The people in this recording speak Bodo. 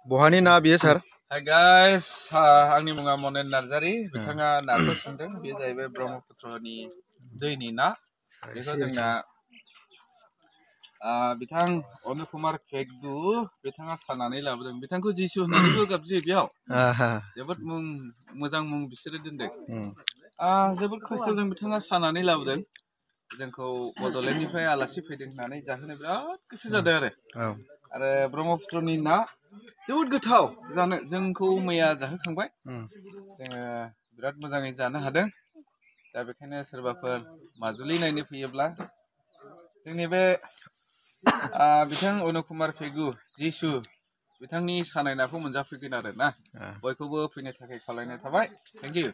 बहानि ना बियो सार? Hi guys, आंनि मुङा मनेन नार्जारि बिथाङा नाखौ सोंदों बे जाहैबाय ब्रह्मपुत्रनि दैनि ना बेखौ जोंना बिथां अनुकुमार फेगु बिथाङा सानानै लाबोदों बिथांखौ जिसु होननानैबो गाबज्रियो बेयाव जोबोद मोजां मुं बिसोरो दोनदों जोबोद खस्थ'जों बिथाङा सानानै लाबोदों जोंखौ बड'लेण्डनिफ्राय आलासि फैदों होननानै जाहोनो बिराद गोसो जादों आरो ब्रह्मपुत्रनि ना जोबोद गोथाव जानो जोंखौ मैया जाहोखांबाय जोङो बिराद मोजाङै जानो हादों दा बेखायनो सोरबाफोर माजुलि नायनो फैयोब्ला जोंनि बे बिथां अनुकुमार फेगु जिसु बिथांनि सानाय नाखौ मोनजाफैगोन आरो ना बयखौबो फैनो थाखाय खावलायनाय थाबाय थेंक इउ